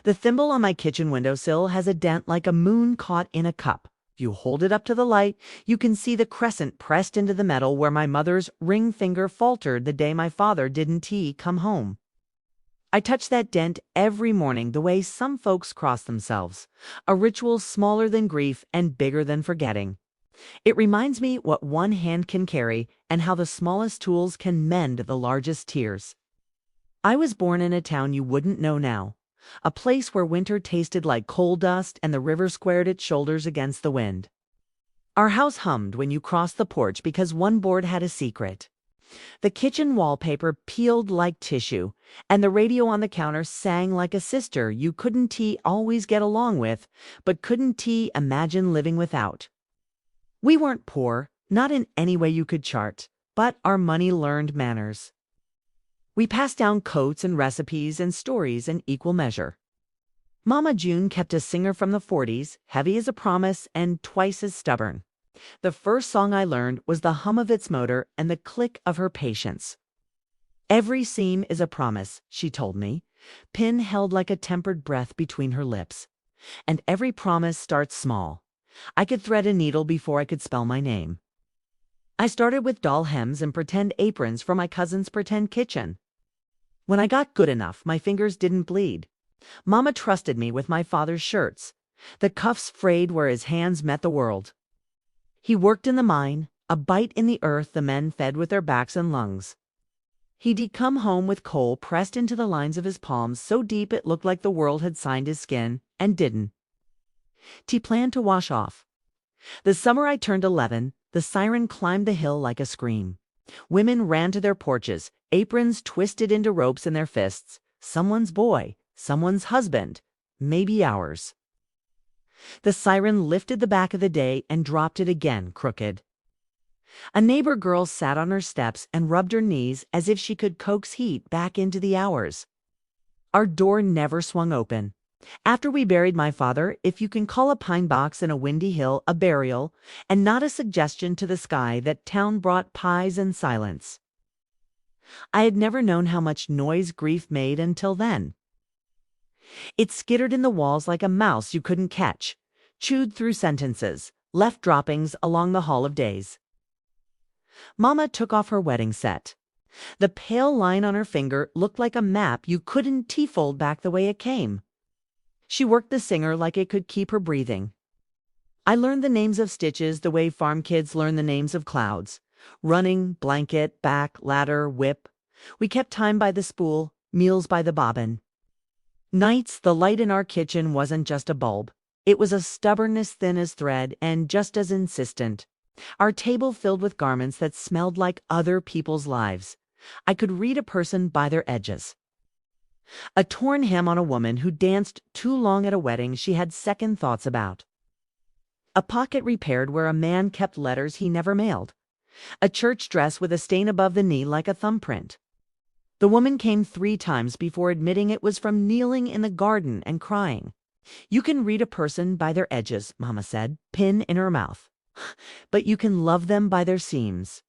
The thimble on my kitchen windowsill has a dent like a moon caught in a cup. If you hold it up to the light, you can see the crescent pressed into the metal where my mother's ring finger faltered the day my father didn't come home. I touch that dent every morning the way some folks cross themselves, a ritual smaller than grief and bigger than forgetting. It reminds me what one hand can carry and how the smallest tools can mend the largest tears. I was born in a town you wouldn't know now, a place where winter tasted like coal dust and the river squared its shoulders against the wind. Our house hummed when you crossed the porch because one board had a secret. The kitchen wallpaper peeled like tissue, and the radio on the counter sang like a sister you couldn't always get along with, but couldn't imagine living without. We weren't poor, not in any way you could chart, but our money learned manners. We passed down coats and recipes and stories in equal measure. Mama June kept a singer from the 40s, heavy as a promise and twice as stubborn. The first song I learned was the hum of its motor and the click of her patience. Every seam is a promise, she told me, pin held like a tempered breath between her lips. And every promise starts small. I could thread a needle before I could spell my name. I started with doll hems and pretend aprons for my cousin's pretend kitchen. When I got good enough, my fingers didn't bleed. Mama trusted me with my father's shirts. The cuffs frayed where his hands met the world. He worked in the mine, a bite in the earth the men fed with their backs and lungs. He'd come home with coal pressed into the lines of his palms so deep it looked like the world had signed his skin, and didn't. He planned to wash off. The summer I turned 11, the siren climbed the hill like a scream. Women ran to their porches, aprons twisted into ropes in their fists. Someone's boy, someone's husband, maybe ours. The siren lifted the back of the day and dropped it again crooked. A neighbor girl sat on her steps and rubbed her knees as if she could coax heat back into the hours. Our door never swung open. After we buried my father, if you can call a pine box in a windy hill a burial, and not a suggestion to the sky that town brought pies and silence. I had never known how much noise grief made until then. It skittered in the walls like a mouse you couldn't catch, chewed through sentences, left droppings along the hall of days. Mama took off her wedding set. The pale line on her finger looked like a map you couldn't fold back the way it came. She worked the singer like it could keep her breathing. I learned the names of stitches the way farm kids learn the names of clouds. Running, blanket, back, ladder, whip. We kept time by the spool, meals by the bobbin. Nights, the light in our kitchen wasn't just a bulb. It was a stubbornness thin as thread and just as insistent. Our table filled with garments that smelled like other people's lives. I could read a person by their edges. A torn hem on a woman who danced too long at a wedding she had second thoughts about. A pocket repaired where a man kept letters he never mailed. A church dress with a stain above the knee like a thumbprint. The woman came 3 times before admitting it was from kneeling in the garden and crying. You can read a person by their edges, Mama said, pin in her mouth. But you can love them by their seams.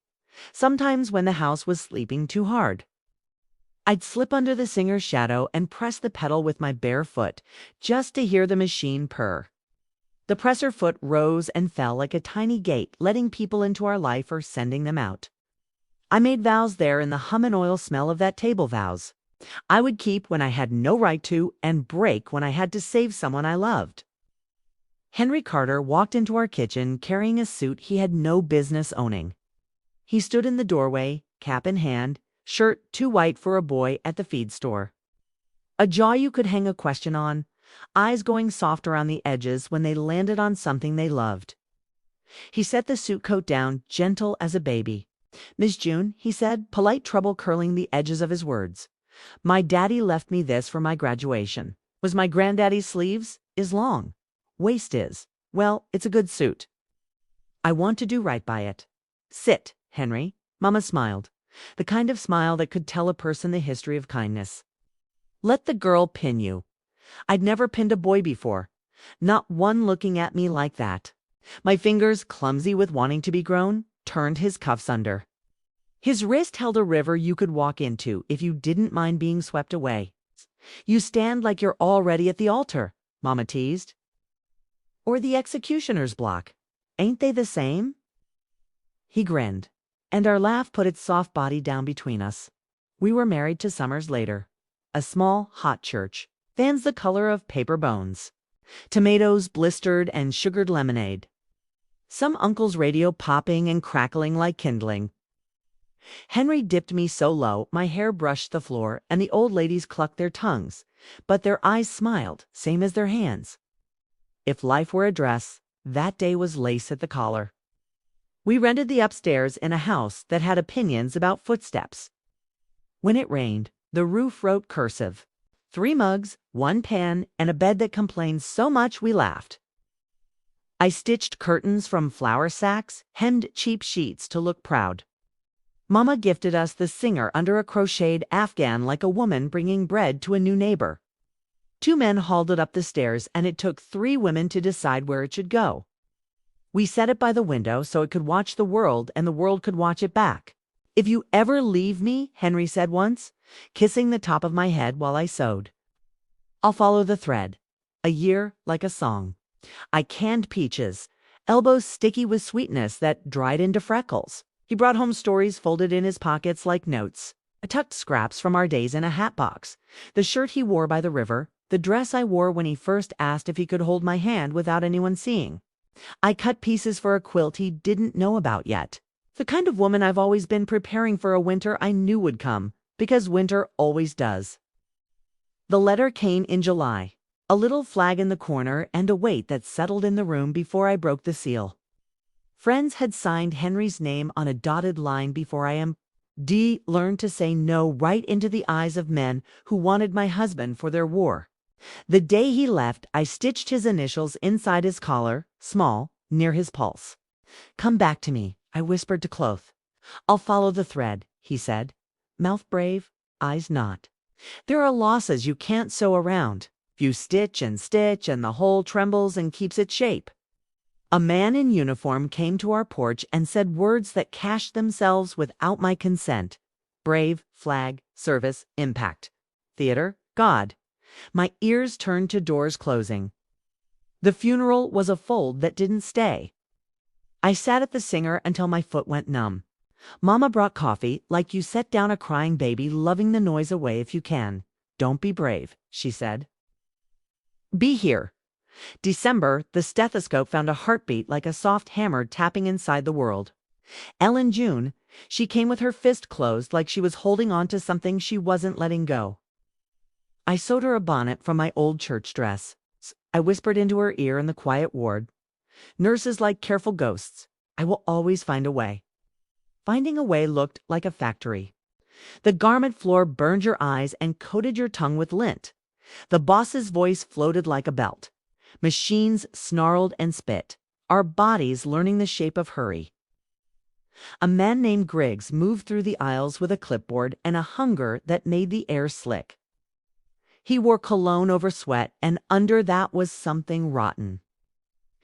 Sometimes when the house was sleeping too hard. I'd slip under the singer's shadow and press the pedal with my bare foot, just to hear the machine purr. The presser foot rose and fell like a tiny gate, letting people into our life or sending them out. I made vows there in the hum and oil smell of that table vows. I would keep when I had no right to and break when I had to save someone I loved. Henry Carter walked into our kitchen carrying a suit he had no business owning. He stood in the doorway, cap in hand, shirt too white for a boy at the feed store. A jaw you could hang a question on, eyes going soft around the edges when they landed on something they loved. He set the suit coat down, gentle as a baby. Miss June, he said, polite trouble curling the edges of his words. My daddy left me this for my graduation. Was my granddaddy's sleeves? Is long. Waist is. Well, it's a good suit. I want to do right by it. Sit, Henry. Mama smiled. The kind of smile that could tell a person the history of kindness. Let the girl pin you. I'd never pinned a boy before. Not one looking at me like that. My fingers, clumsy with wanting to be grown, turned his cuffs under. His wrist held a river you could walk into if you didn't mind being swept away. You stand like you're already at the altar, Mama teased. Or the executioner's block. Ain't they the same? He grinned, and our laugh put its soft body down between us. We were married 2 summers later. A small, hot church, fans the color of paper bones, tomatoes blistered and sugared lemonade. Some uncle's radio popping and crackling like kindling. Henry dipped me so low my hair brushed the floor, and the old ladies clucked their tongues, but their eyes smiled, same as their hands. If life were a dress, that day was lace at the collar. We rented the upstairs in a house that had opinions about footsteps. When it rained, the roof wrote cursive. 3 mugs, 1 pan, and a bed that complained so much we laughed. I stitched curtains from flour sacks, hemmed cheap sheets to look proud. Mama gifted us the singer under a crocheted afghan like a woman bringing bread to a new neighbor. 2 men hauled it up the stairs, and it took 3 women to decide where it should go. We set it by the window so it could watch the world and the world could watch it back. "If you ever leave me," Henry said once, kissing the top of my head while I sewed, "I'll follow the thread. A year like a song. I canned peaches, elbows sticky with sweetness that dried into freckles." He brought home stories folded in his pockets like notes. I tucked scraps from our days in a hat box. The shirt he wore by the river, the dress I wore when he first asked if he could hold my hand without anyone seeing. I cut pieces for a quilt he didn't know about yet. The kind of woman I've always been, preparing for a winter I knew would come, because winter always does. The letter came in July, a little flag in the corner and a weight that settled in the room before I broke the seal. Friends had signed Henry's name on a dotted line before I learned to say no right into the eyes of men who wanted my husband for their war. The day he left, I stitched his initials inside his collar, small, near his pulse. "Come back to me," I whispered to Cloth. "I'll follow the thread," he said. Mouth brave, eyes not. There are losses you can't sew around. You stitch and the whole trembles and keeps its shape. A man in uniform came to our porch and said words that cashed themselves without my consent. Brave, flag, service, impact. Theater, God. My ears turned to doors closing. The funeral was a fold that didn't stay. I sat at the singer until my foot went numb. Mama brought coffee, like you set down a crying baby, loving the noise away if you can. "Don't be brave," she said. "Be here." December, the stethoscope found a heartbeat like a soft hammer tapping inside the world. Ellen June, she came with her fist closed like she was holding on to something she wasn't letting go. I sewed her a bonnet from my old church dress. I whispered into her ear in the quiet ward. "Nurses like careful ghosts. I will always find a way." Finding a way looked like a factory. The garment floor burned your eyes and coated your tongue with lint. The boss's voice floated like a belt. Machines snarled and spit, our bodies learning the shape of hurry. A man named Griggs moved through the aisles with a clipboard and a hunger that made the air slick. He wore cologne over sweat, and under that was something rotten.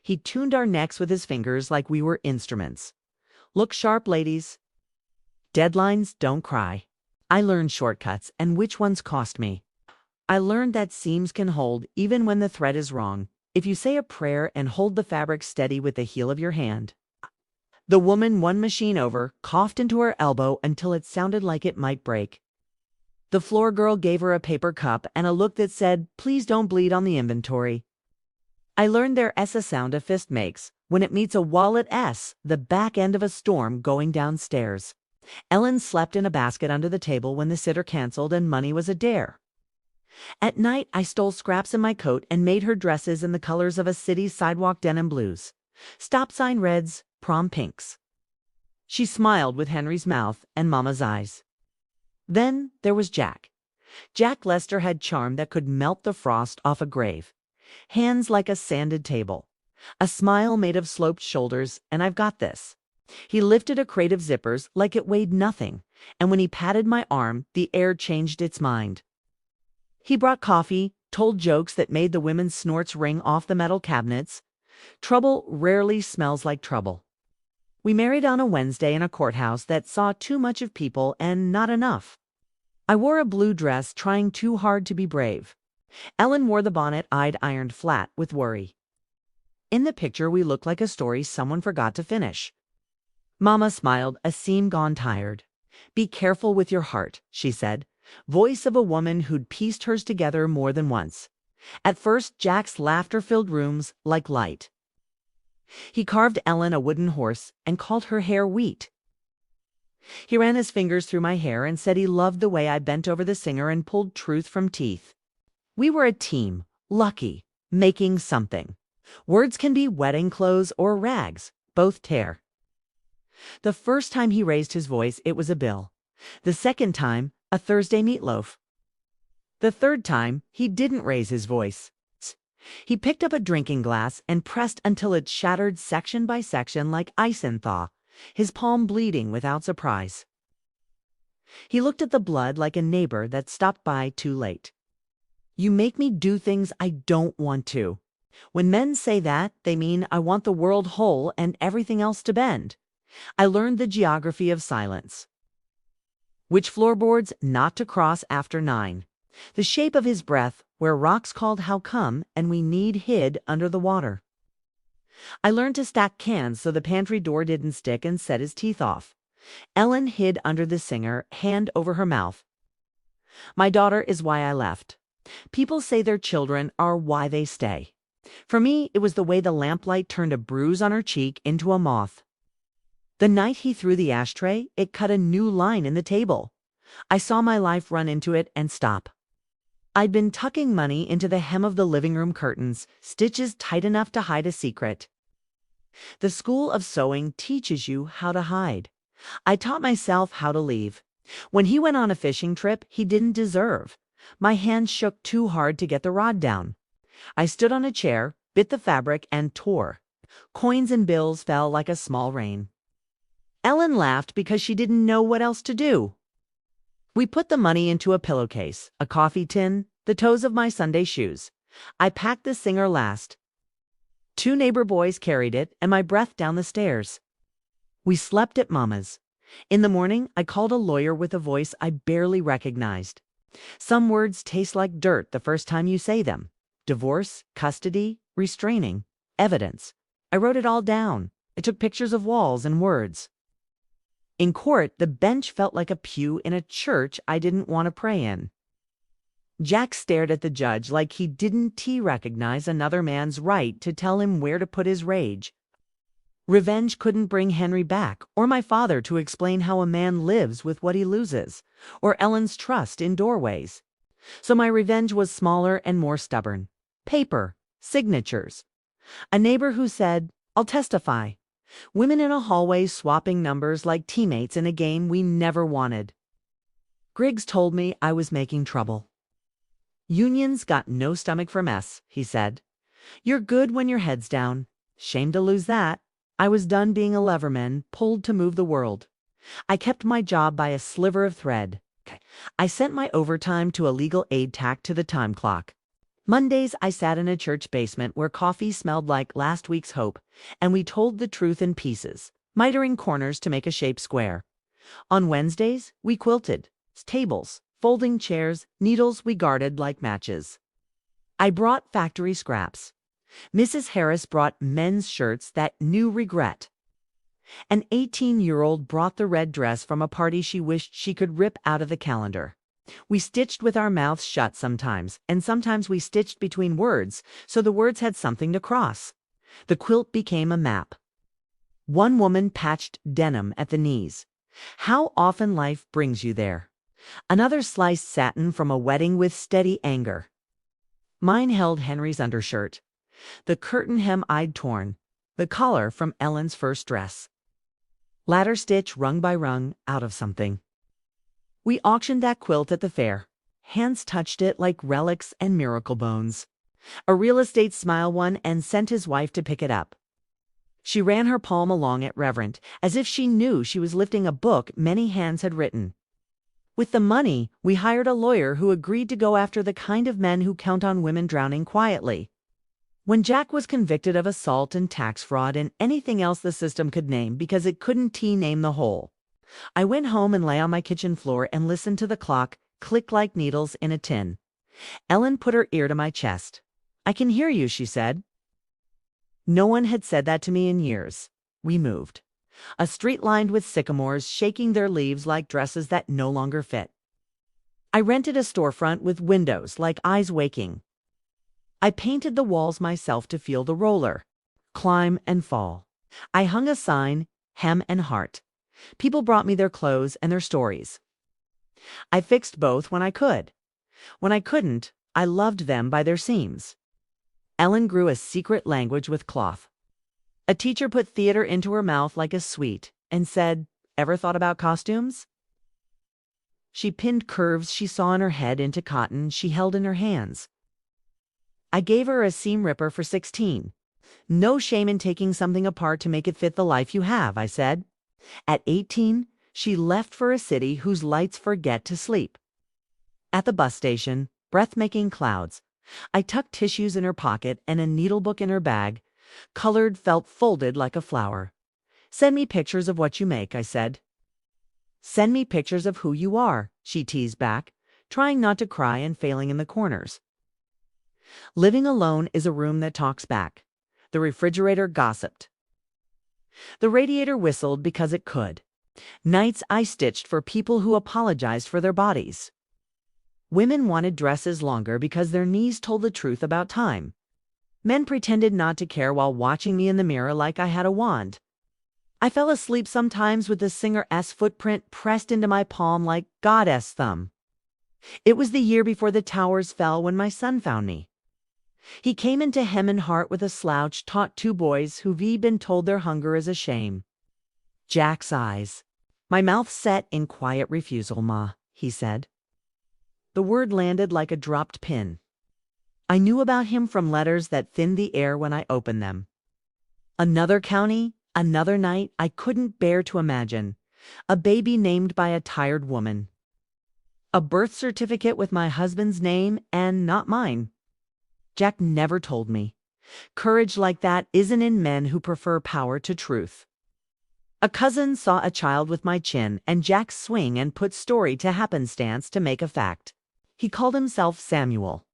He tuned our necks with his fingers like we were instruments. "Look sharp, ladies. Deadlines, don't cry." I learned shortcuts and which ones cost me. I learned that seams can hold even when the thread is wrong, if you say a prayer and hold the fabric steady with the heel of your hand. The woman one machine over coughed into her elbow until it sounded like it might break. The floor girl gave her a paper cup and a look that said, "Please don't bleed on the inventory." I learned their S a sound a fist makes when it meets a wall at S, the back end of a storm going downstairs. Ellen slept in a basket under the table when the sitter canceled and money was a dare. At night, I stole scraps in my coat and made her dresses in the colors of a city's sidewalk denim blues, stop sign reds, prom pinks. She smiled with Henry's mouth and Mama's eyes. Then there was Jack. Jack Lester had charm that could melt the frost off a grave. Hands like a sanded table. A smile made of sloped shoulders, and "I've got this." He lifted a crate of zippers like it weighed nothing, and when he patted my arm, the air changed its mind. He brought coffee, told jokes that made the women's snorts ring off the metal cabinets. Trouble rarely smells like trouble. We married on a Wednesday in a courthouse that saw too much of people and not enough. I wore a blue dress, trying too hard to be brave. Ellen wore the bonnet I'd ironed flat with worry. In the picture, we looked like a story someone forgot to finish. Mama smiled, a seam gone tired. "Be careful with your heart," she said, voice of a woman who'd pieced hers together more than once. At first, Jack's laughter filled rooms like light. He carved Ellen a wooden horse and called her hair wheat. He ran his fingers through my hair and said he loved the way I bent over the singer and pulled truth from teeth. We were a team, lucky, making something. Words can be wedding clothes or rags, both tear. The first time he raised his voice, it was a bill. The second time, a Thursday meatloaf. The third time, he didn't raise his voice. He picked up a drinking glass and pressed until it shattered section by section like ice in thaw, his palm bleeding without surprise. He looked at the blood like a neighbor that stopped by too late. "You make me do things I don't want to." When men say that, they mean I want the world whole and everything else to bend. I learned the geography of silence. Which floorboards not to cross after 9. The shape of his breath, where rocks called how come and we need hid under the water. I learned to stack cans so the pantry door didn't stick and set his teeth off. Ellen hid under the singer, hand over her mouth. "My daughter is why I left." People say their children are why they stay. For me, it was the way the lamplight turned a bruise on her cheek into a moth. The night he threw the ashtray, it cut a new line in the table. I saw my life run into it and stop. I'd been tucking money into the hem of the living room curtains, stitches tight enough to hide a secret. The school of sewing teaches you how to hide. I taught myself how to leave. When he went on a fishing trip he didn't deserve, my hand shook too hard to get the rod down. I stood on a chair, bit the fabric, and tore. Coins and bills fell like a small rain. Ellen laughed because she didn't know what else to do. We put the money into a pillowcase, a coffee tin, the toes of my Sunday shoes. I packed the singer last. 2 neighbor boys carried it, and my breath down the stairs. We slept at Mama's. In the morning, I called a lawyer with a voice I barely recognized. Some words taste like dirt the first time you say them. Divorce, custody, restraining, evidence. I wrote it all down. I took pictures of walls and words. In court, the bench felt like a pew in a church I didn't want to pray in. Jack stared at the judge like he didn't recognize another man's right to tell him where to put his rage. Revenge couldn't bring Henry back, or my father to explain how a man lives with what he loses, or Ellen's trust in doorways. So my revenge was smaller and more stubborn. Paper, signatures. A neighbor who said, "I'll testify." Women in a hallway swapping numbers like teammates in a game we never wanted. Griggs told me I was making trouble. "Unions got no stomach for mess," he said. "You're good when your head's down. Shame to lose that." I was done being a leverman, pulled to move the world. I kept my job by a sliver of thread. I sent my overtime to a legal aid tacked to the time clock. Mondays I sat in a church basement where coffee smelled like last week's hope, and we told the truth in pieces, mitering corners to make a shape square. On Wednesdays, we quilted. Tables, folding chairs, needles we guarded like matches. I brought factory scraps. Mrs. Harris brought men's shirts that knew regret. An 18-year-old brought the red dress from a party she wished she could rip out of the calendar. We stitched with our mouths shut sometimes, and sometimes we stitched between words, so the words had something to cross. The quilt became a map. One woman patched denim at the knees. How often life brings you there. Another sliced satin from a wedding with steady anger. Mine held Henry's undershirt. The curtain hem I'd torn. The collar from Ellen's first dress. Ladder stitch rung by rung out of something. We auctioned that quilt at the fair. Hands touched it like relics and miracle bones. A real estate smile won and sent his wife to pick it up. She ran her palm along it reverent, as if she knew she was lifting a book many hands had written. With the money, we hired a lawyer who agreed to go after the kind of men who count on women drowning quietly. When Jack was convicted of assault and tax fraud and anything else the system could name because it couldn't name the whole, I went home and lay on my kitchen floor and listened to the clock click like needles in a tin. Ellen put her ear to my chest. "I can hear you," she said. No one had said that to me in years. We moved. A street lined with sycamores shaking their leaves like dresses that no longer fit. I rented a storefront with windows like eyes waking. I painted the walls myself to feel the roller, climb and fall. I hung a sign, hem and heart. People brought me their clothes and their stories. I fixed both when I could. When I couldn't, I loved them by their seams. Ellen grew a secret language with cloth. A teacher put theater into her mouth like a sweet and said, "Ever thought about costumes?" She pinned curves she saw in her head into cotton she held in her hands. I gave her a seam ripper for 16. "No shame in taking something apart to make it fit the life you have," I said. At 18, she left for a city whose lights forget to sleep. At the bus station, breath-making clouds, I tucked tissues in her pocket and a needlebook in her bag, colored felt folded like a flower. "Send me pictures of what you make," I said. "Send me pictures of who you are," she teased back, trying not to cry and failing in the corners. Living alone is a room that talks back. The refrigerator gossiped. The radiator whistled because it could. Nights I stitched for people who apologized for their bodies. Women wanted dresses longer because their knees told the truth about time. Men pretended not to care while watching me in the mirror like I had a wand. I fell asleep sometimes with the singer's footprint pressed into my palm like God's thumb. It was the year before the towers fell when my son found me. He came into hem and heart with a slouch taught two boys who've been told their hunger is a shame. Jack's eyes. My mouth set in quiet refusal, "Ma," he said. The word landed like a dropped pin. I knew about him from letters that thinned the air when I opened them. Another county, another night I couldn't bear to imagine. A baby named by a tired woman. A birth certificate with my husband's name and not mine. Jack never told me. Courage like that isn't in men who prefer power to truth. A cousin saw a child with my chin and Jack's swing and put story to happenstance to make a fact. He called himself Samuel.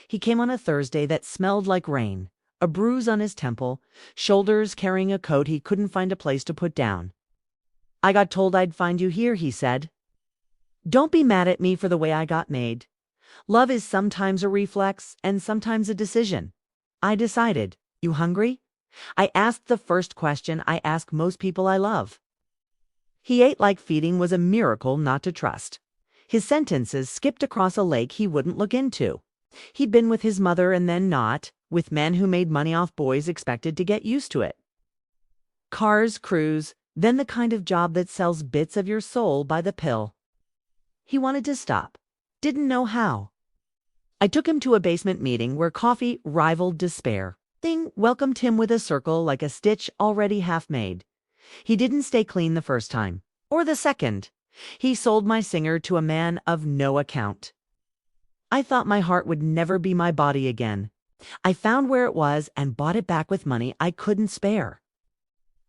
He came on a Thursday that smelled like rain, a bruise on his temple, shoulders carrying a coat he couldn't find a place to put down. "I got told I'd find you here," he said. "Don't be mad at me for the way I got made. Love is sometimes a reflex and sometimes a decision. I decided. You hungry?" I asked the first question I ask most people I love. He ate like feeding was a miracle not to trust. His sentences skipped across a lake he wouldn't look into. He'd been with his mother and then not, with men who made money off boys expected to get used to it. Cars, crews, then the kind of job that sells bits of your soul by the pill. He wanted to stop. Didn't know how. I took him to a basement meeting where coffee rivaled despair. Thing welcomed him with a circle like a stitch already half made. He didn't stay clean the first time, or the second. He sold my singer to a man of no account. I thought my heart would never be my body again. I found where it was and bought it back with money I couldn't spare.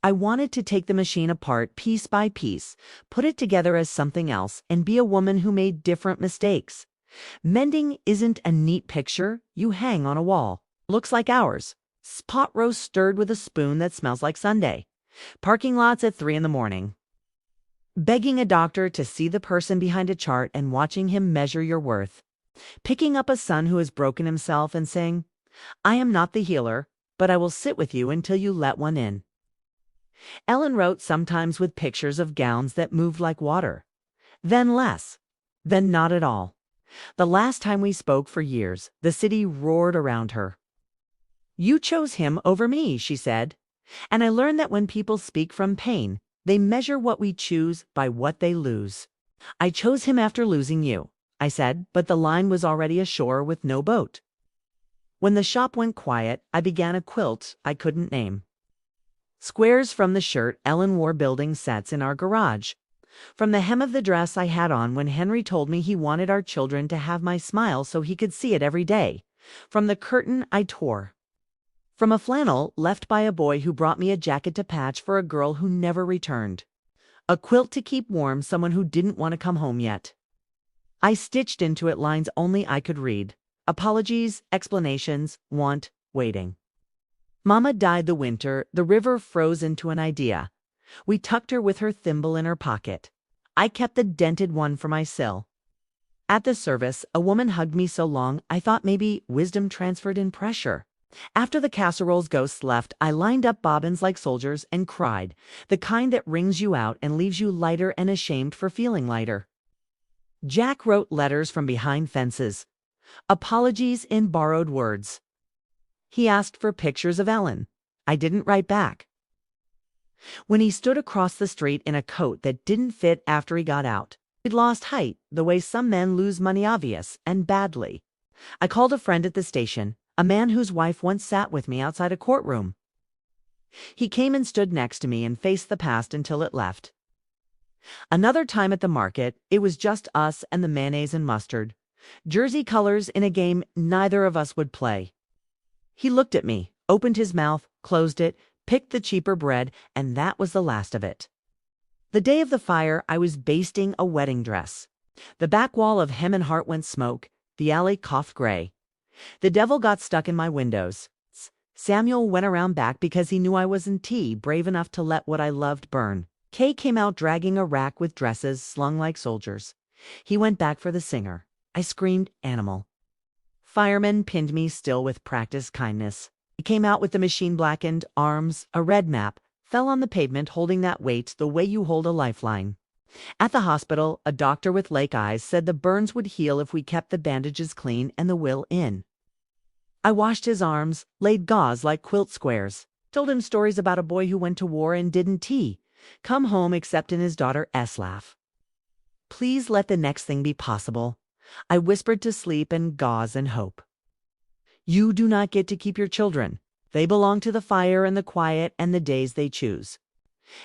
I wanted to take the machine apart piece by piece, put it together as something else, and be a woman who made different mistakes. Mending isn't a neat picture you hang on a wall. Looks like ours. Pot roast stirred with a spoon that smells like Sunday. Parking lots at 3 a.m. Begging a doctor to see the person behind a chart and watching him measure your worth. Picking up a son who has broken himself and saying, "I am not the healer, but I will sit with you until you let one in." Ellen wrote sometimes with pictures of gowns that moved like water. Then less. Then not at all. The last time we spoke for years, the city roared around her. "You chose him over me," she said. And I learned that when people speak from pain, they measure what we choose by what they lose. "I chose him after losing you," I said, but the line was already ashore with no boat. When the shop went quiet, I began a quilt I couldn't name. Squares from the shirt Ellen wore building sets in our garage. From the hem of the dress I had on when Henry told me he wanted our children to have my smile so he could see it every day. From the curtain I tore. From a flannel left by a boy who brought me a jacket to patch for a girl who never returned. A quilt to keep warm someone who didn't want to come home yet. I stitched into it lines only I could read. Apologies, explanations, want, waiting. Mama died the winter, the river froze into an idea. We tucked her with her thimble in her pocket. I kept the dented one for my sill. At the service, a woman hugged me so long I thought maybe wisdom transferred in pressure. After the casserole's ghosts left, I lined up bobbins like soldiers and cried, the kind that wrings you out and leaves you lighter and ashamed for feeling lighter. Jack wrote letters from behind fences. Apologies in borrowed words. He asked for pictures of Ellen. I didn't write back. When he stood across the street in a coat that didn't fit after he got out, he'd lost height, the way some men lose money obvious, and badly. I called a friend at the station, a man whose wife once sat with me outside a courtroom. He came and stood next to me and faced the past until it left. Another time at the market, it was just us and the mayonnaise and mustard. Jersey colors in a game neither of us would play. He looked at me, opened his mouth, closed it, picked the cheaper bread, and that was the last of it. The day of the fire, I was basting a wedding dress. The back wall of hem and heart went smoke, the alley coughed gray. The devil got stuck in my windows. Samuel went around back because he knew I wasn't brave enough to let what I loved burn. Kay came out dragging a rack with dresses slung like soldiers. He went back for the singer. I screamed, animal. Firemen pinned me still with practiced kindness. He came out with the machine-blackened arms, a red map, fell on the pavement holding that weight the way you hold a lifeline. At the hospital, a doctor with lake eyes said the burns would heal if we kept the bandages clean and the will in. I washed his arms, laid gauze like quilt squares, told him stories about a boy who went to war and didn't come home except in his daughter's laugh. Please let the next thing be possible. I whispered to sleep and gauze and hope. You do not get to keep your children. They belong to the fire and the quiet and the days they choose.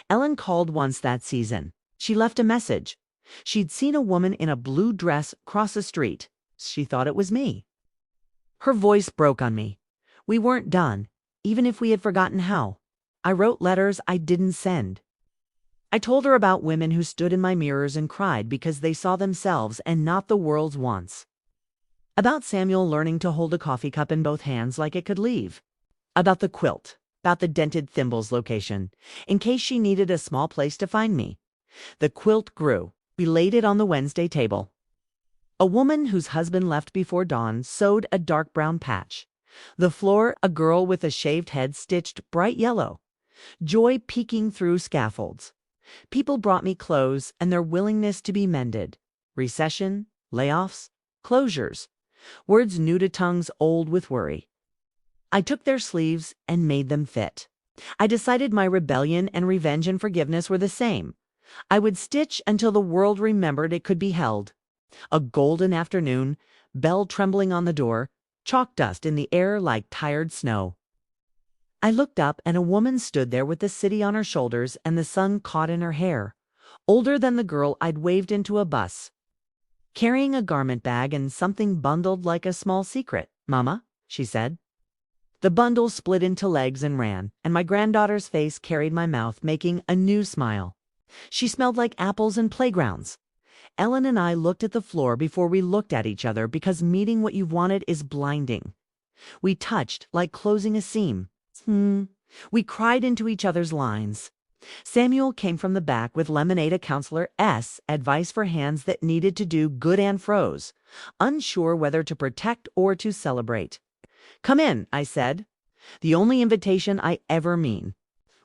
Ellen called once that season. She left a message. She'd seen a woman in a blue dress cross the street. She thought it was me. Her voice broke on me. We weren't done, even if we had forgotten how. I wrote letters I didn't send. I told her about women who stood in my mirrors and cried because they saw themselves and not the world's wants. About Samuel learning to hold a coffee cup in both hands like it could leave. About the quilt, about the dented thimble's location, in case she needed a small place to find me. The quilt grew. We laid it on the Wednesday table. A woman whose husband left before dawn sewed a dark brown patch. The floor, a girl with a shaved head stitched bright yellow. Joy peeking through scaffolds. People brought me clothes and their willingness to be mended. Recession, layoffs, closures. Words new to tongues old with worry. I took their sleeves and made them fit. I decided my rebellion and revenge and forgiveness were the same. I would stitch until the world remembered it could be held. A golden afternoon, bell trembling on the door, chalk dust in the air like tired snow. I looked up and a woman stood there with the city on her shoulders and the sun caught in her hair, older than the girl I'd waved into a bus. Carrying a garment bag and something bundled like a small secret. Mama, she said. The bundle split into legs and ran, and my granddaughter's face carried my mouth, making a new smile. She smelled like apples and playgrounds. Ellen and I looked at the floor before we looked at each other because meeting what you've wanted is blinding. We touched like closing a seam. We cried into each other's lines. Samuel came from the back with lemonade, a counselor's advice for hands that needed to do good and froze, unsure whether to protect or to celebrate. Come in, I said. The only invitation I ever mean.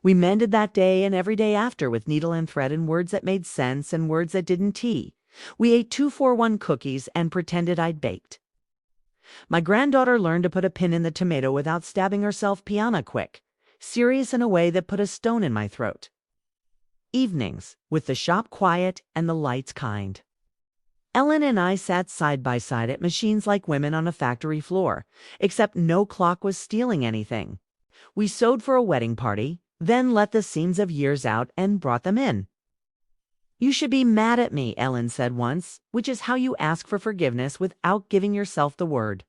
We mended that day and every day after with needle and thread and words that made sense and words that didn't. We ate 2-for-1 cookies and pretended I'd baked. My granddaughter learned to put a pin in the tomato without stabbing herself piano quick, serious in a way that put a stone in my throat. Evenings, with the shop quiet and the lights kind. Ellen and I sat side by side at machines like women on a factory floor, except no clock was stealing anything. We sewed for a wedding party, then let the seams of years out and brought them in. You should be mad at me, Ellen said once, which is how you ask for forgiveness without giving yourself the word.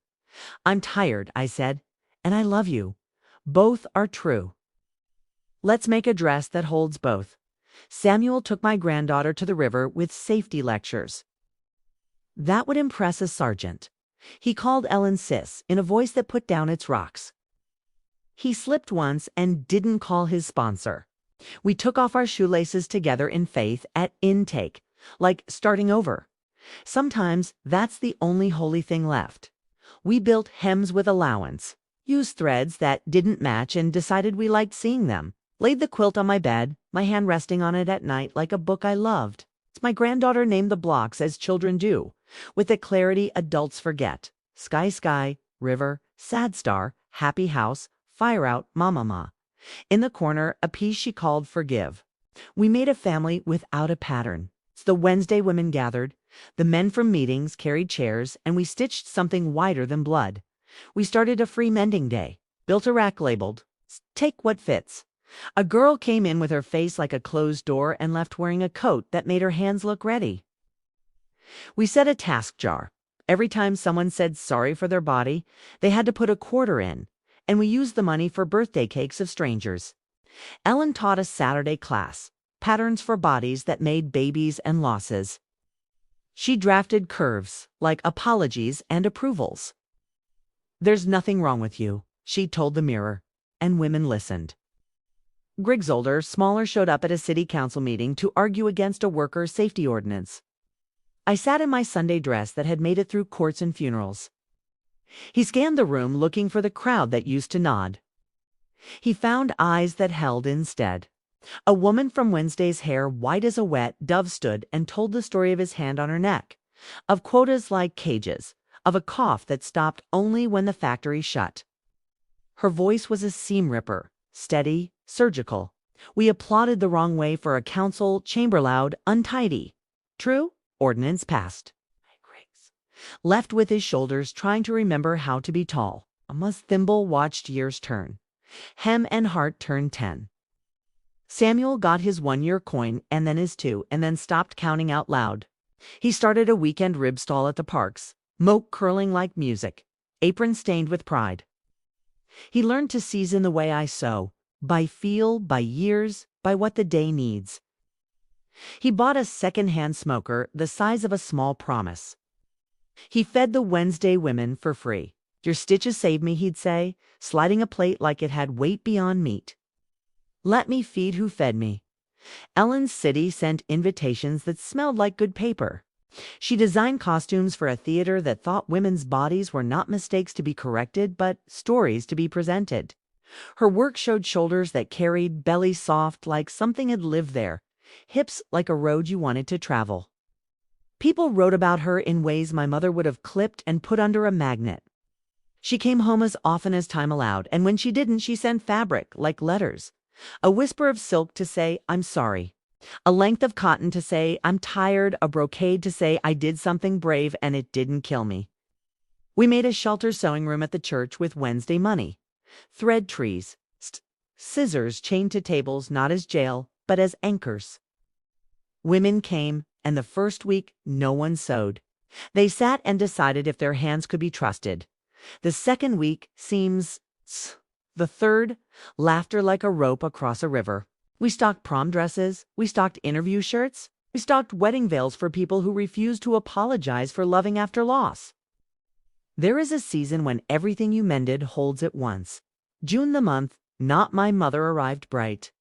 I'm tired, I said, and I love you. Both are true. Let's make a dress that holds both. Samuel took my granddaughter to the river with safety lectures. That would impress a sergeant. He called Ellen sis in a voice that put down its rocks. He slipped once and didn't call his sponsor. We took off our shoelaces together in faith at intake, like starting over. Sometimes that's the only holy thing left. We built hems with allowance, used threads that didn't match and decided we liked seeing them. Laid the quilt on my bed, my hand resting on it at night like a book I loved. My granddaughter named the blocks as children do, with the clarity adults forget. Sky, sky, river, sad star, happy house, fire out, ma. In the corner, a piece she called forgive. We made a family without a pattern. The Wednesday women gathered. The men from meetings carried chairs, and we stitched something whiter than blood. We started a free mending day, built a rack labeled, "Take what fits." A girl came in with her face like a closed door and left wearing a coat that made her hands look ready. We set a task jar. Every time someone said sorry for their body, they had to put a quarter in, and we used the money for birthday cakes of strangers. Ellen taught a Saturday class, patterns for bodies that made babies and losses. She drafted curves, like apologies and approvals. "There's nothing wrong with you," she told the mirror, and women listened. Griggs older, smaller, showed up at a city council meeting to argue against a worker safety ordinance. I sat in my Sunday dress that had made it through courts and funerals. He scanned the room looking for the crowd that used to nod. He found eyes that held instead. A woman from Wednesday's hair white as a wet dove stood and told the story of his hand on her neck, of quotas like cages, of a cough that stopped only when the factory shut. Her voice was a seam ripper, steady, surgical. We applauded the wrong way for a council chamber loud, untidy. True, ordinance passed. Griggs, left with his shoulders trying to remember how to be tall. Emma's thimble watched years turn. Hem and heart turned 10. Samuel got his 1-year coin and then his 2 and then stopped counting out loud. He started a weekend rib stall at the parks, moke curling like music, apron stained with pride. He learned to season the way I sew, by feel, by years, by what the day needs. He bought a second-hand smoker the size of a small promise. He fed the Wednesday women for free. "Your stitches saved me," he'd say, sliding a plate like it had weight beyond meat. Let me feed who fed me. Ellen's city sent invitations that smelled like good paper. She designed costumes for a theater that thought women's bodies were not mistakes to be corrected, but stories to be presented. Her work showed shoulders that carried, belly soft like something had lived there, hips like a road you wanted to travel. People wrote about her in ways my mother would have clipped and put under a magnet. She came home as often as time allowed, and when she didn't, she sent fabric, like letters. A whisper of silk to say, "I'm sorry." A length of cotton to say, "I'm tired." A brocade to say, "I did something brave and it didn't kill me." We made a shelter sewing room at the church with Wednesday money. Thread trees, scissors chained to tables not as jail, but as anchors. Women came, and the first week no one sewed. They sat and decided if their hands could be trusted. The second week seems... The third, laughter like a rope across a river. We stocked prom dresses, we stocked interview shirts, we stocked wedding veils for people who refused to apologize for loving after loss. There is a season when everything you mended holds at once. June the month, not my mother arrived bright.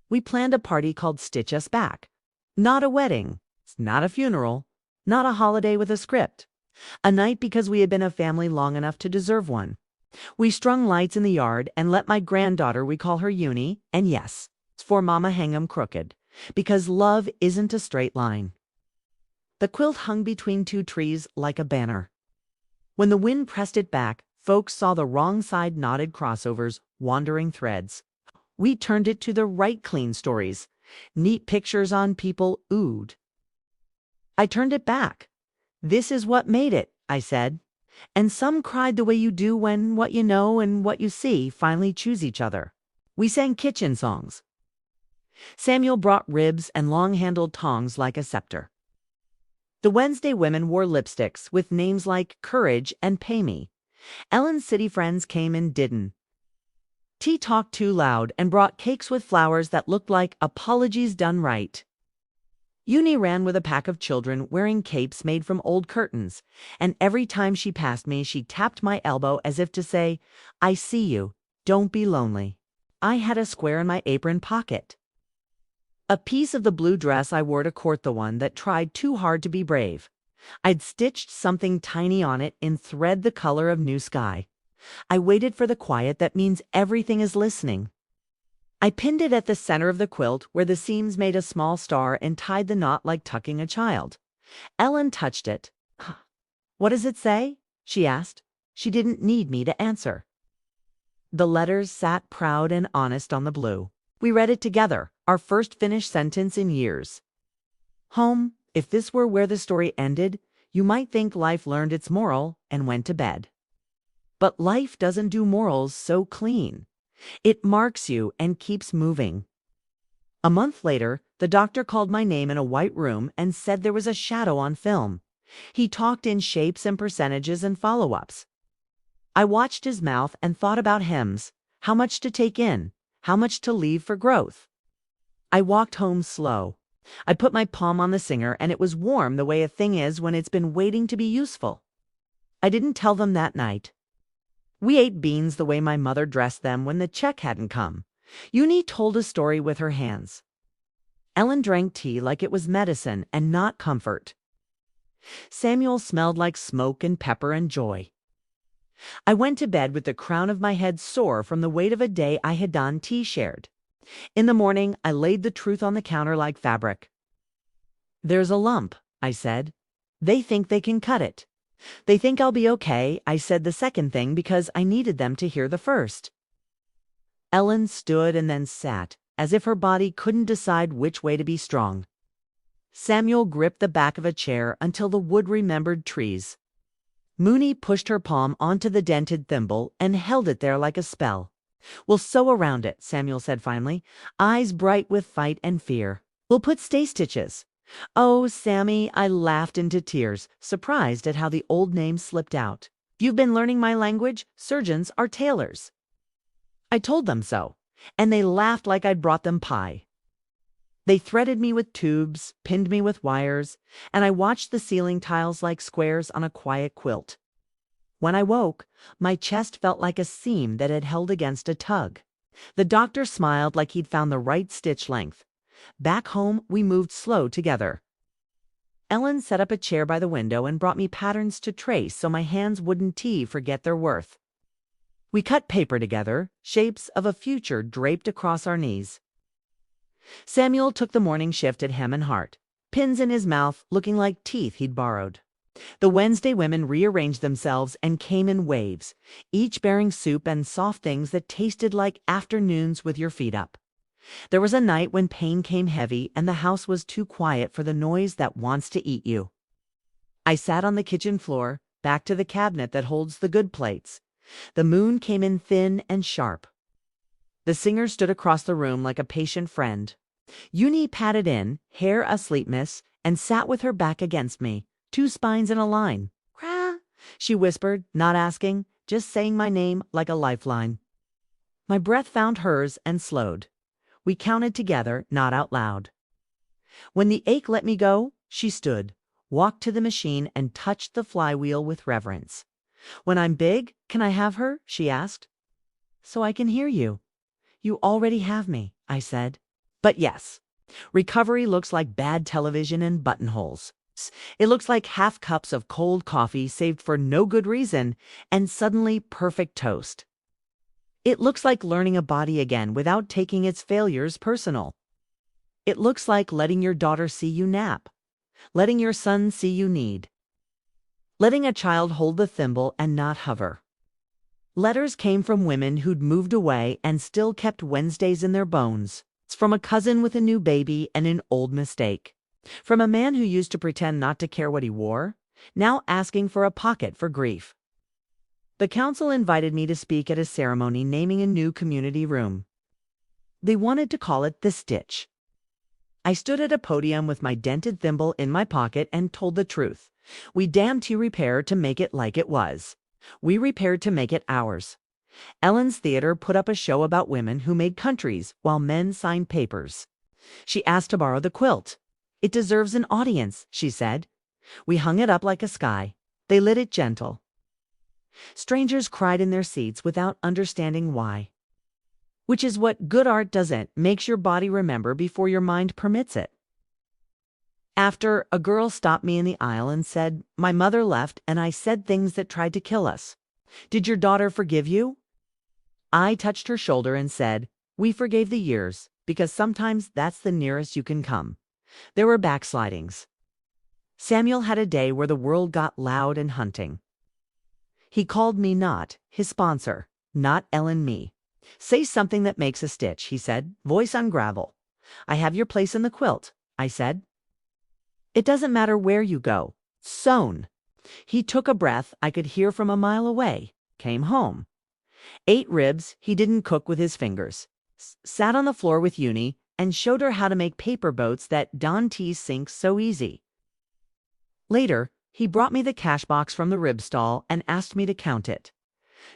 We planned a party called Stitch Us Back. Not a wedding, not a funeral, not a holiday with a script. A night because we had been a family long enough to deserve one. We strung lights in the yard and let my granddaughter, we call her Uni, and yes, it's for Mama hang 'em crooked, because love isn't a straight line. The quilt hung between two trees like a banner. When the wind pressed it back, folks saw the wrong side knotted crossovers, wandering threads. We turned it to the right clean stories. Neat pictures on people oohed. I turned it back. "This is what made it," I said. And some cried the way you do when what you know and what you see finally choose each other. We sang kitchen songs. Samuel brought ribs and long-handled tongs like a scepter. The Wednesday women wore lipsticks with names like Courage and Pay Me. Ellen's city friends came and didn't. Tea talked too loud and brought cakes with flowers that looked like apologies done right. Uni ran with a pack of children wearing capes made from old curtains, and every time she passed me, she tapped my elbow as if to say, "I see you, don't be lonely." I had a square in my apron pocket. A piece of the blue dress I wore to court the one that tried too hard to be brave. I'd stitched something tiny on it in thread the color of new sky. I waited for the quiet that means everything is listening. I pinned it at the center of the quilt where the seams made a small star and tied the knot like tucking a child. Ellen touched it. "What does it say?" she asked. She didn't need me to answer. The letters sat proud and honest on the blue. We read it together, our first finished sentence in years. "Home, if this were where the story ended, you might think life learned its moral and went to bed. But life doesn't do morals so clean. It marks you and keeps moving." A month later, the doctor called my name in a white room and said there was a shadow on film. He talked in shapes and percentages and follow-ups. I watched his mouth and thought about hems, how much to take in, how much to leave for growth. I walked home slow. I put my palm on the singer and it was warm the way a thing is when it's been waiting to be useful. I didn't tell them that night. We ate beans the way my mother dressed them when the check hadn't come. Uni told a story with her hands. Ellen drank tea like it was medicine and not comfort. Samuel smelled like smoke and pepper and joy. I went to bed with the crown of my head sore from the weight of a day I had done tea shared. In the morning, I laid the truth on the counter like fabric. "There's a lump," I said. "They think they can cut it." "They think I'll be okay," I said the second thing because I needed them to hear the first. Ellen stood and then sat, as if her body couldn't decide which way to be strong. Samuel gripped the back of a chair until the wood remembered trees. Mooney pushed her palm onto the dented thimble and held it there like a spell. "We'll sew around it," Samuel said finally, eyes bright with fight and fear. "We'll put stay stitches." "Oh, Sammy," I laughed into tears, surprised at how the old name slipped out. "You've been learning my language? Surgeons are tailors." I told them so, and they laughed like I'd brought them pie. They threaded me with tubes, pinned me with wires, and I watched the ceiling tiles like squares on a quiet quilt. When I woke, my chest felt like a seam that had held against a tug. The doctor smiled like he'd found the right stitch length. Back home, we moved slow together. Ellen set up a chair by the window and brought me patterns to trace so my hands wouldn't forget their worth. We cut paper together, shapes of a future draped across our knees. Samuel took the morning shift at Hem and Heart, pins in his mouth looking like teeth he'd borrowed. The Wednesday women rearranged themselves and came in waves, each bearing soup and soft things that tasted like afternoons with your feet up. There was a night when pain came heavy and the house was too quiet for the noise that wants to eat you. I sat on the kitchen floor, back to the cabinet that holds the good plates. The moon came in thin and sharp. The singer stood across the room like a patient friend. Uni patted in, hair asleep, miss, and sat with her back against me, 2 spines in a line. "Cra," she whispered, not asking, just saying my name like a lifeline. My breath found hers and slowed. We counted together, not out loud. When the ache let me go, she stood, walked to the machine, and touched the flywheel with reverence. "When I'm big, can I have her?" she asked. "So I can hear you." "You already have me," I said. But yes, recovery looks like bad television and buttonholes. It looks like half cups of cold coffee saved for no good reason and suddenly perfect toast. It looks like learning a body again without taking its failures personal. It looks like letting your daughter see you nap, letting your son see you knead, letting a child hold the thimble and not hover. Letters came from women who'd moved away and still kept Wednesdays in their bones. It's from a cousin with a new baby and an old mistake. From a man who used to pretend not to care what he wore, now asking for a pocket for grief. The council invited me to speak at a ceremony naming a new community room. They wanted to call it The Stitch. I stood at a podium with my dented thimble in my pocket and told the truth. We damned to repair to make it like it was. We repaired to make it ours. Ellen's theater put up a show about women who made countries while men signed papers. She asked to borrow the quilt. "It deserves an audience," she said. We hung it up like a sky. They lit it gentle. Strangers cried in their seats without understanding why. Which is what good art doesn't, makes your body remember before your mind permits it. After, a girl stopped me in the aisle and said, "My mother left and I said things that tried to kill us. Did your daughter forgive you?" I touched her shoulder and said, "We forgave the years, because sometimes that's the nearest you can come." There were backslidings. Samuel had a day where the world got loud and hunting. He called me not his sponsor, not Ellen me. "Say something that makes a stitch," he said, voice on gravel. "I have your place in the quilt," I said. "It doesn't matter where you go. Sewn." He took a breath I could hear from a mile away, came home. Ate ribs he didn't cook with his fingers. Sat on the floor with Uni and showed her how to make paper boats that Dante sinks so easy. Later, he brought me the cash box from the rib stall and asked me to count it.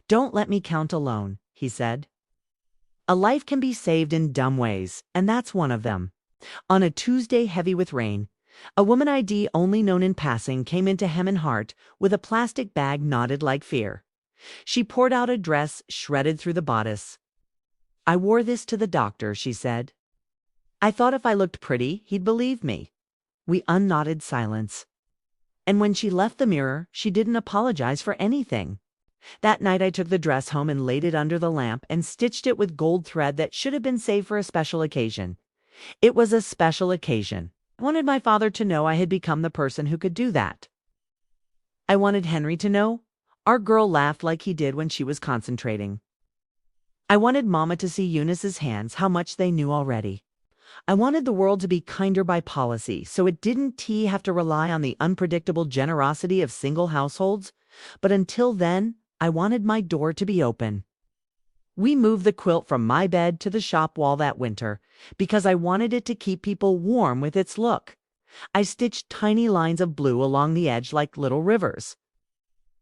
"Don't let me count alone," he said. A life can be saved in dumb ways, and that's one of them. On a Tuesday heavy with rain, a woman ID only known in passing came into Hem and Heart with a plastic bag knotted like fear. She poured out a dress shredded through the bodice. "I wore this to the doctor," she said. "I thought if I looked pretty, he'd believe me." We unknotted silence. And when she left the mirror, she didn't apologize for anything. That night I took the dress home and laid it under the lamp and stitched it with gold thread that should have been saved for a special occasion. It was a special occasion. I wanted my father to know I had become the person who could do that. I wanted Henry to know. Our girl laughed like he did when she was concentrating. I wanted Mama to see Eunice's hands, how much they knew already. I wanted the world to be kinder by policy, so it didn't have to rely on the unpredictable generosity of single households. But until then, I wanted my door to be open. We moved the quilt from my bed to the shop wall that winter because I wanted it to keep people warm with its look. I stitched tiny lines of blue along the edge like little rivers.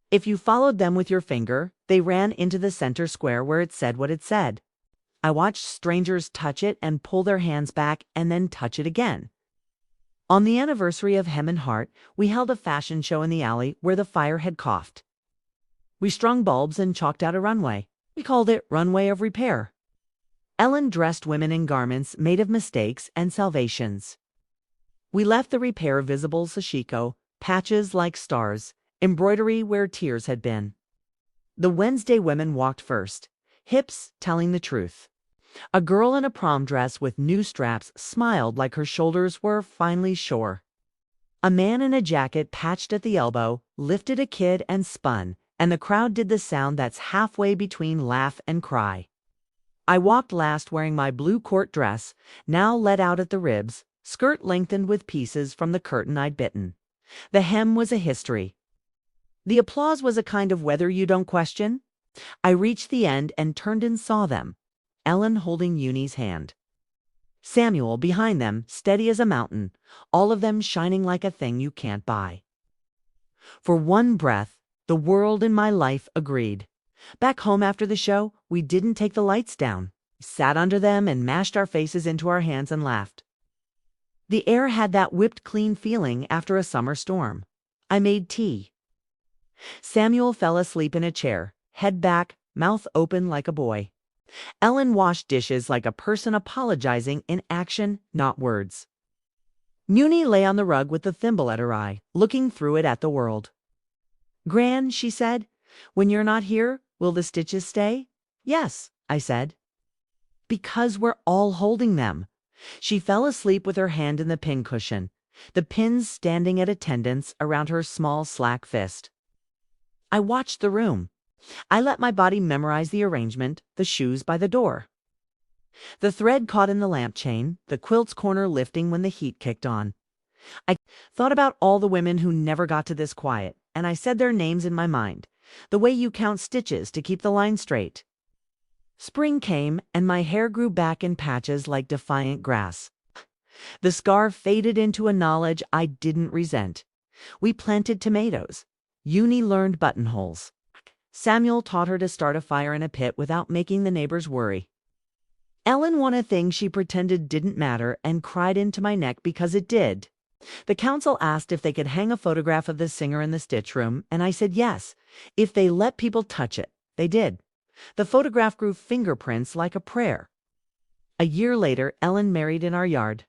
If you followed them with your finger, they ran into the center square where it said what it said. I watched strangers touch it and pull their hands back and then touch it again. On the anniversary of Hem and Heart, we held a fashion show in the alley where the fire had coughed. We strung bulbs and chalked out a runway. We called it Runway of Repair. Ellen dressed women in garments made of mistakes and salvations. We left the repair visible sashiko, patches like stars, embroidery where tears had been. The Wednesday women walked first, hips telling the truth. A girl in a prom dress with new straps smiled like her shoulders were finally sure. A man in a jacket patched at the elbow lifted a kid and spun, and the crowd did the sound that's halfway between laugh and cry. I walked last wearing my blue court dress, now let out at the ribs, skirt lengthened with pieces from the curtain I'd bitten. The hem was a history. The applause was a kind of weather you don't question. I reached the end and turned and saw them. Ellen holding Uni's hand. Samuel behind them, steady as a mountain, all of them shining like a thing you can't buy. For one breath, the world in my life agreed. Back home after the show, we didn't take the lights down. We sat under them and mashed our faces into our hands and laughed. The air had that whipped clean feeling after a summer storm. I made tea. Samuel fell asleep in a chair, head back, mouth open like a boy. Ellen washed dishes like a person apologizing in action, not words. Uni lay on the rug with the thimble at her eye, looking through it at the world. "Gran," she said, "when you're not here, will the stitches stay?" "Yes," I said. "Because we're all holding them." She fell asleep with her hand in the pincushion, the pins standing at attendance around her small slack fist. I watched the room. I let my body memorize the arrangement, the shoes by the door. The thread caught in the lamp chain, the quilt's corner lifting when the heat kicked on. I thought about all the women who never got to this quiet, and I said their names in my mind, the way you count stitches to keep the line straight. Spring came, and my hair grew back in patches like defiant grass. The scar faded into a knowledge I didn't resent. We planted tomatoes. Uni learned buttonholes. Samuel taught her to start a fire in a pit without making the neighbors worry. Ellen won a thing she pretended didn't matter and cried into my neck because it did. The council asked if they could hang a photograph of the singer in the stitch room, and I said yes, if they let people touch it. They did. The photograph grew fingerprints like a prayer. A year later, Ellen married in our yard.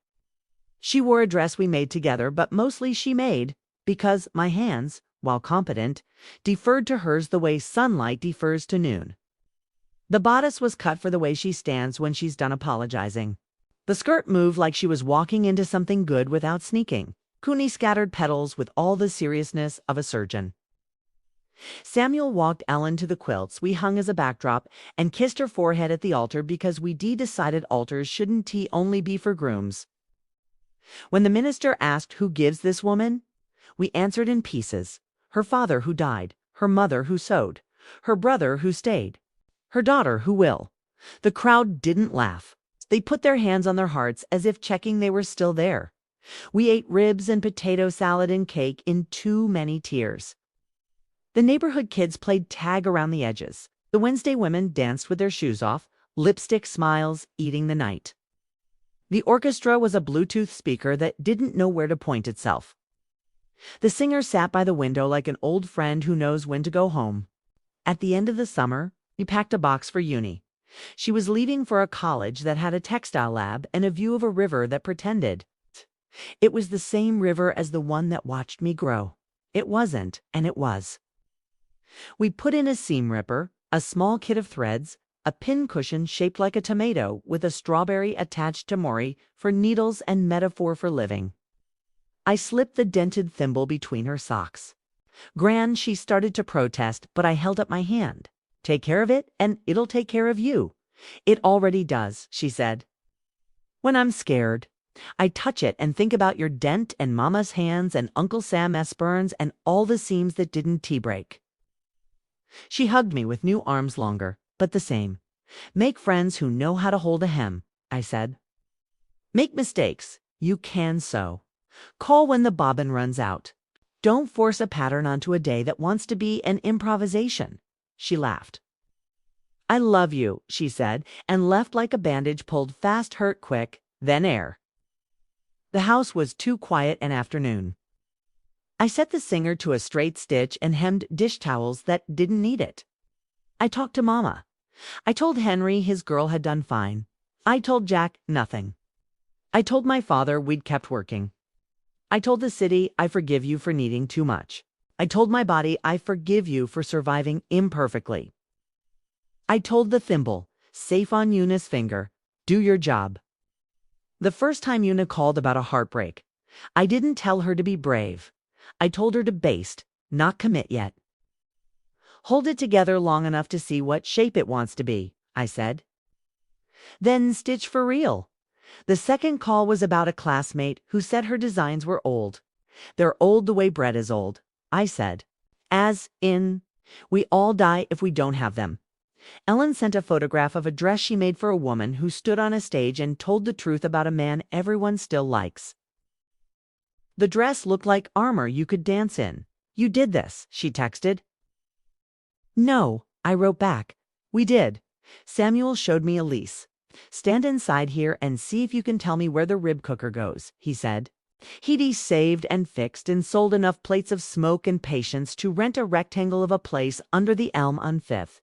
She wore a dress we made together, but mostly she made, because my hands, while competent, deferred to hers the way sunlight defers to noon. The bodice was cut for the way she stands when she's done apologizing. The skirt moved like she was walking into something good without sneaking. Cooney scattered petals with all the seriousness of a surgeon. Samuel walked Ellen to the quilts we hung as a backdrop and kissed her forehead at the altar because we decided altars shouldn't only be for grooms. When the minister asked who gives this woman, we answered in pieces. Her father who died, her mother who sewed, her brother who stayed, her daughter who will. The crowd didn't laugh. They put their hands on their hearts as if checking they were still there. We ate ribs and potato salad and cake in too many tears. The neighborhood kids played tag around the edges. The Wednesday women danced with their shoes off, lipstick smiles, eating the night. The orchestra was a Bluetooth speaker that didn't know where to point itself. The singer sat by the window like an old friend who knows when to go home. At the end of the summer, we packed a box for Uni. She was leaving for a college that had a textile lab and a view of a river that pretended. It was the same river as the one that watched me grow. It wasn't, and it was. We put in a seam ripper, a small kit of threads, a pin cushion shaped like a tomato with a strawberry attached to Maury for needles and metaphor for living. I slipped the dented thimble between her socks. Gran, she started to protest, but I held up my hand. Take care of it, and it'll take care of you. It already does, she said. When I'm scared, I touch it and think about your dent and Mama's hands and Uncle Sam S. Burns and all the seams that didn't break. She hugged me with new arms longer, but the same. Make friends who know how to hold a hem, I said. Make mistakes. You can sew. Call when the bobbin runs out. Don't force a pattern onto a day that wants to be an improvisation. She laughed. I love you, she said, and left like a bandage pulled fast, hurt quick, then air. The house was too quiet an afternoon. I set the singer to a straight stitch and hemmed dish towels that didn't need it. I talked to Mama. I told Henry his girl had done fine. I told Jack nothing. I told my father we'd kept working. I told the city I forgive you for needing too much. I told my body I forgive you for surviving imperfectly. I told the thimble, safe on Una's finger, do your job. The first time Una called about a heartbreak, I didn't tell her to be brave. I told her to baste, not commit yet. Hold it together long enough to see what shape it wants to be, I said. Then stitch for real. The second call was about a classmate who said her designs were old. They're old the way bread is old, I said. As in, we all die if we don't have them. Ellen sent a photograph of a dress she made for a woman who stood on a stage and told the truth about a man everyone still likes. The dress looked like armor you could dance in. You did this, she texted. No, I wrote back. We did. Samuel showed me a lease. Stand inside here and see if you can tell me where the rib cooker goes, he said. He'd saved and fixed and sold enough plates of smoke and patience to rent a rectangle of a place under the elm on 5th.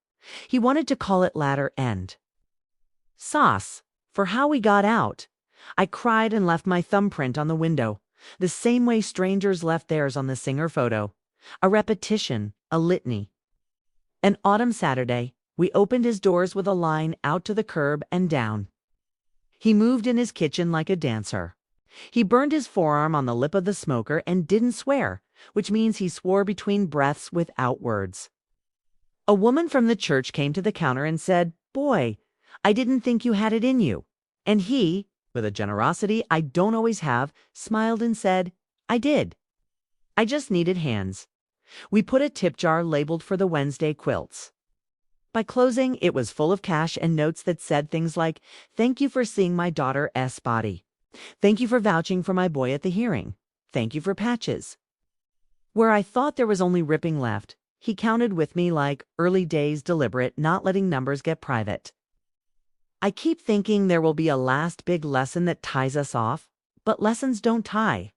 He wanted to call it Ladder End. Sauce, for how we got out. I cried and left my thumbprint on the window, the same way strangers left theirs on the singer photo. A repetition, a litany. An autumn Saturday, we opened his doors with a line out to the curb and down. He moved in his kitchen like a dancer. He burned his forearm on the lip of the smoker and didn't swear, which means he swore between breaths without words. A woman from the church came to the counter and said, "Boy, I didn't think you had it in you." And he, with a generosity I don't always have, smiled and said, "I did. I just needed hands." We put a tip jar labeled for the Wednesday quilts. By closing, it was full of cash and notes that said things like, "Thank you for seeing my daughter's body. Thank you for vouching for my boy at the hearing. Thank you for patches." Where I thought there was only ripping left, he counted with me like early days deliberate, not letting numbers get private. I keep thinking there will be a last big lesson that ties us off, but lessons don't tie.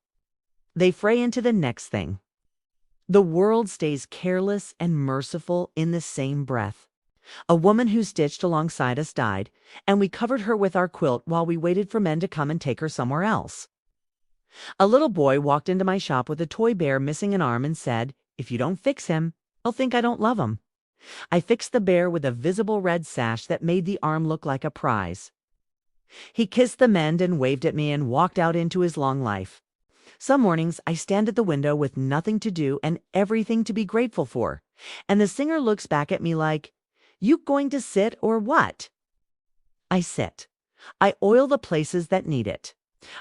They fray into the next thing. The world stays careless and merciful in the same breath. A woman who stitched alongside us died, and we covered her with our quilt while we waited for men to come and take her somewhere else. A little boy walked into my shop with a toy bear missing an arm and said, "If you don't fix him, he'll think I don't love him." I fixed the bear with a visible red sash that made the arm look like a prize. He kissed the mend and waved at me and walked out into his long life. Some mornings I stand at the window with nothing to do and everything to be grateful for, and the singer looks back at me like, "You going to sit or what?" I sit. I oil the places that need it.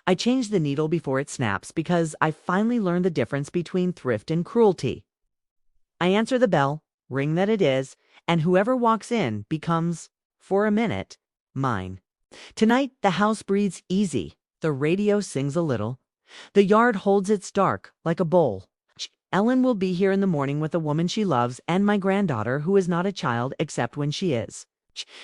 I change the needle before it snaps because I finally learned the difference between thrift and cruelty. I answer the bell, ring that it is, and whoever walks in becomes, for a minute, mine. Tonight the house breathes easy. The radio sings a little. The yard holds its dark like a bowl. Ellen will be here in the morning with a woman she loves and my granddaughter who is not a child except when she is.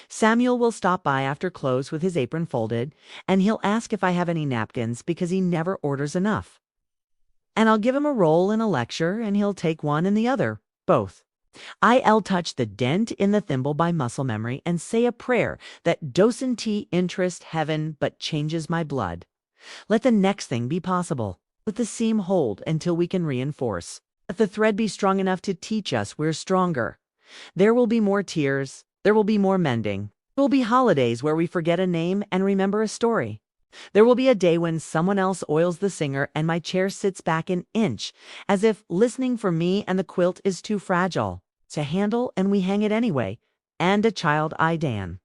Samuel will stop by after close with his apron folded, and he'll ask if I have any napkins because he never orders enough. And I'll give him a roll and a lecture, and he'll take one and the other, both. I'll touch the dent in the thimble by muscle memory and say a prayer that doesn't interest heaven but changes my blood. Let the next thing be possible. Let the seam hold until we can reinforce. Let the thread be strong enough to teach us we're stronger. There will be more tears. There will be more mending. There will be holidays where we forget a name and remember a story. There will be a day when someone else oils the singer and my chair sits back an inch, as if listening for me and the quilt is too fragile to handle, and we hang it anyway, and a child-eye Dan.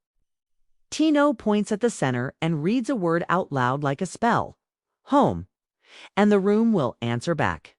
Tino points at the center and reads a word out loud like a spell. Home. And the room will answer back.